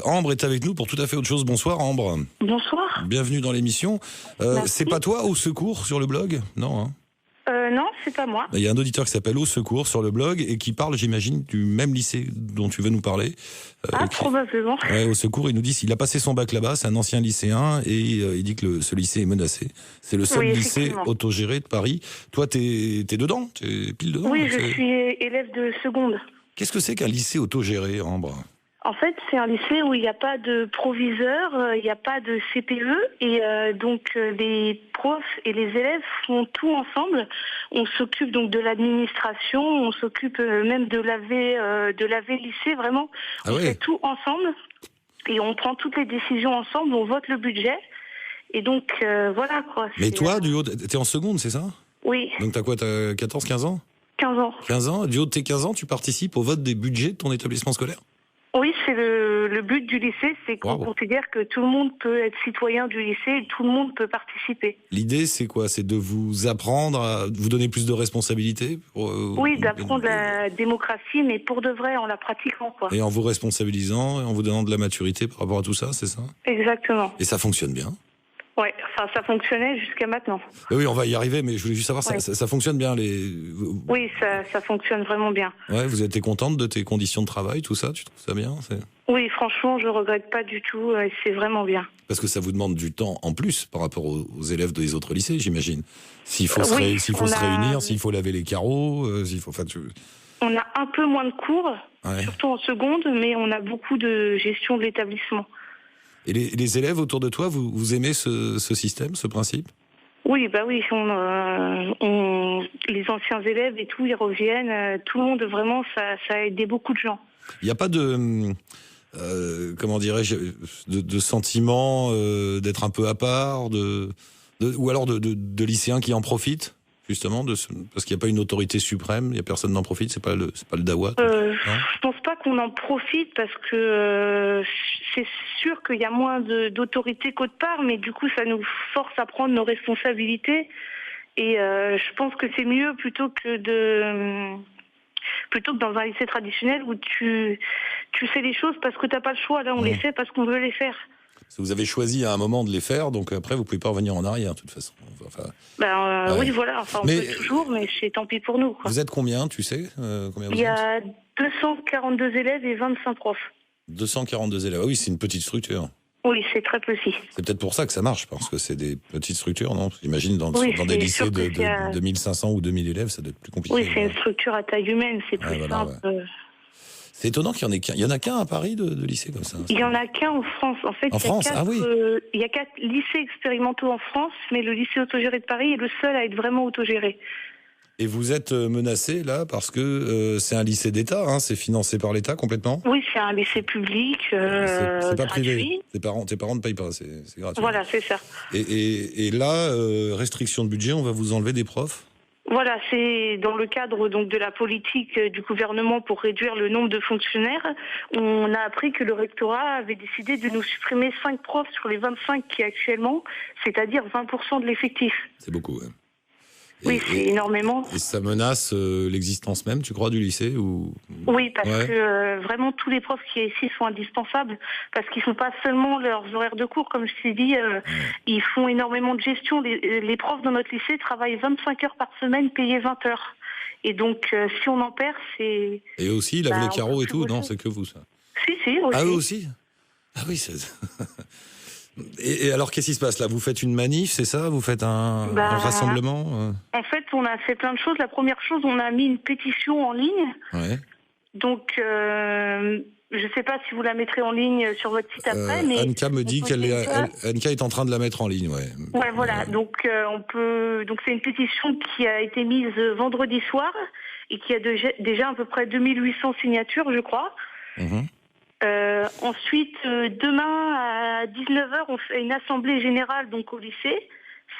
Ambre est avec nous pour tout à fait autre chose. Bonsoir Ambre. Bonsoir. Bienvenue dans l'émission. C'est pas toi Au Secours sur le blog? Non, hein. Non, c'est pas moi. Il y a un auditeur qui s'appelle Au Secours sur le blog et qui parle, j'imagine, du même lycée dont tu veux nous parler. Probablement. Ouais, Au Secours, il nous dit qu'il a passé son bac là-bas, c'est un ancien lycéen et il dit que ce lycée est menacé. C'est le seul lycée autogéré de Paris. Toi, t'es dedans? T'es pile dedans? Oui, je suis élève de seconde. Qu'est-ce que c'est qu'un lycée autogéré, Ambre? En fait, c'est un lycée où il n'y a pas de proviseur, il n'y a pas de CPE, et donc les profs et les élèves font tout ensemble. On s'occupe donc de l'administration, on s'occupe même de laver le lycée, vraiment. On fait tout ensemble, et on prend toutes les décisions ensemble, on vote le budget, et donc voilà quoi. Mais toi, du haut, t'es en seconde, c'est ça? Oui. Donc t'as quoi, t'as 14, 15 ans? 15 ans. 15 ans, du haut de tes 15 ans, tu participes au vote des budgets de ton établissement scolaire? Oui, c'est le but du lycée, c'est qu'on considère que tout le monde peut être citoyen du lycée et tout le monde peut participer. L'idée, c'est quoi? C'est de vous apprendre à vous donner plus de responsabilités Oui, d'apprendre la démocratie, mais pour de vrai, en la pratiquant, quoi. Et en vous responsabilisant et en vous donnant de la maturité par rapport à tout ça, c'est ça? Exactement. Et ça fonctionne bien? Oui, enfin, ça fonctionnait jusqu'à maintenant. Oui, on va y arriver, mais je voulais juste savoir, ça fonctionne bien Oui, ça fonctionne vraiment bien. Ouais, vous êtes contente de tes conditions de travail, tout ça? Tu trouves ça bien? Oui, franchement, je regrette pas du tout, et c'est vraiment bien. Parce que ça vous demande du temps en plus par rapport aux élèves des autres lycées, j'imagine. S'il faut se réunir, s'il faut laver les carreaux, On a un peu moins de cours, surtout en seconde, mais on a beaucoup de gestion de l'établissement. Et les élèves autour de toi, vous aimez ce système, ce principe? Oui, bah oui, les anciens élèves et tout, ils reviennent. Tout le monde, vraiment, ça a aidé beaucoup de gens. Il n'y a pas de, comment dirais-je, de sentiment d'être un peu à part, ou alors de lycéens qui en profitent, justement, parce qu'il n'y a pas une autorité suprême, il n'y a personne n'en profite, c'est pas le dawa. Je pense pas qu'on en profite parce que c'est sûr qu'il y a moins d'autorité qu'autre part, mais du coup ça nous force à prendre nos responsabilités et je pense que c'est mieux plutôt que dans un lycée traditionnel où tu fais les choses parce que t'as pas le choix. Là on les fait parce qu'on veut les faire. Vous avez choisi à un moment de les faire, donc après vous pouvez pas revenir en arrière de toute façon. Oui, voilà, enfin on peut toujours, mais c'est tant pis pour nous, quoi. Vous êtes combien, tu sais combien Il y a 242 élèves et 25 profs. 242 élèves, oui, c'est une petite structure. Oui, c'est très petit. C'est peut-être pour ça que ça marche, parce que c'est des petites structures, non? J'imagine dans des lycées de 1500 ou 2000 élèves, ça doit être plus compliqué. Oui, c'est une structure à taille humaine, c'est plus simple. Ouais. C'est étonnant qu'il y en ait qu'un. Il y en a qu'un à Paris de lycées comme ça. Il y en a qu'un en France. En fait, il y a 4 lycées expérimentaux en France, mais le lycée autogéré de Paris est le seul à être vraiment autogéré. Et vous êtes menacé là parce que c'est un lycée d'État, hein, c'est financé par l'État complètement? Oui, c'est un lycée public. C'est pas gratuit. Privé. Tes parents ne payent pas, c'est gratuit. Voilà, c'est ça. Et là, restriction de budget, on va vous enlever des profs? Voilà, c'est dans le cadre donc de la politique du gouvernement pour réduire le nombre de fonctionnaires. On a appris que le rectorat avait décidé de nous supprimer 5 profs sur les 25 qui actuellement, c'est-à-dire 20% de l'effectif. C'est beaucoup, ouais. Oui, c'est énormément. Et ça menace l'existence même, tu crois, du lycée ou... Oui, parce que vraiment tous les profs qui sont ici sont indispensables, parce qu'ils font pas seulement leurs horaires de cours, comme je t'ai dit, ils font énormément de gestion. Les profs dans notre lycée travaillent 25 heures par semaine, payés 20 heures. Et donc, si on en perd, c'est... Et aussi, laver les carreaux et tout, non, c'est que vous, ça? Si, aussi. Ah, eux aussi? Ah oui, c'est... Et alors, qu'est-ce qui se passe là? Vous faites une manif, c'est ça? Vous faites un rassemblement? En fait, on a fait plein de choses. La première chose, on a mis une pétition en ligne. Ouais. Donc, je ne sais pas si vous la mettrez en ligne sur votre site après. Mais Anka me dit Anka est en train de la mettre en ligne, ouais. Ouais, voilà. Donc, donc c'est une pétition qui a été mise vendredi soir et qui a déjà à peu près 2800 signatures, je crois. Ensuite, demain à 19h, on fait une assemblée générale donc au lycée.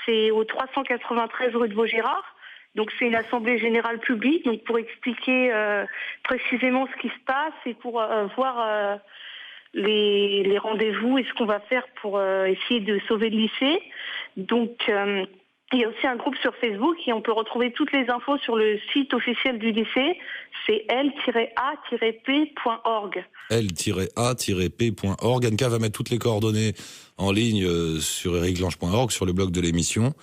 C'est au 393 rue de Vaugirard. Donc c'est une assemblée générale publique, donc pour expliquer précisément ce qui se passe et pour voir les rendez-vous et ce qu'on va faire pour essayer de sauver le lycée. Donc Il y a aussi un groupe sur Facebook et on peut retrouver toutes les infos sur le site officiel du lycée. C'est l-a-p.org. l-a-p.org. Anka va mettre toutes les coordonnées en ligne sur ericlange.org, sur le blog de l'émission.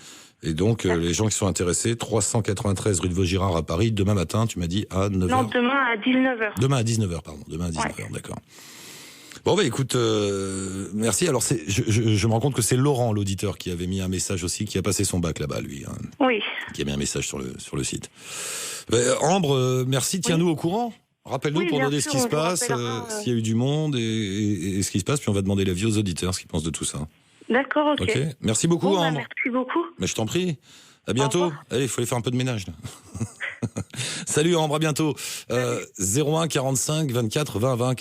Et donc, les gens qui sont intéressés, 393 rue de Vaugirard à Paris, demain matin, tu m'as dit à 9h. Non, demain à 19h. Demain à 19h, pardon. Demain à 19h, d'accord. Bon, bah écoute, merci. Alors, je me rends compte que c'est Laurent, l'auditeur, qui avait mis un message aussi, qui a passé son bac là-bas, lui. Hein, oui. Qui a mis un message sur le site. Ambre, merci, tiens-nous au courant. Rappelle-nous pour donner ce qui se passe, s'il y a eu du monde et ce qui se passe, puis on va demander l'avis aux auditeurs, ce qu'ils pensent de tout ça. D'accord, ok. Merci beaucoup, Ambre. Merci beaucoup. Mais je t'en prie. À bientôt. Allez, il faut aller faire un peu de ménage, là. Salut, Ambre, à bientôt. 01 45 24 20 20.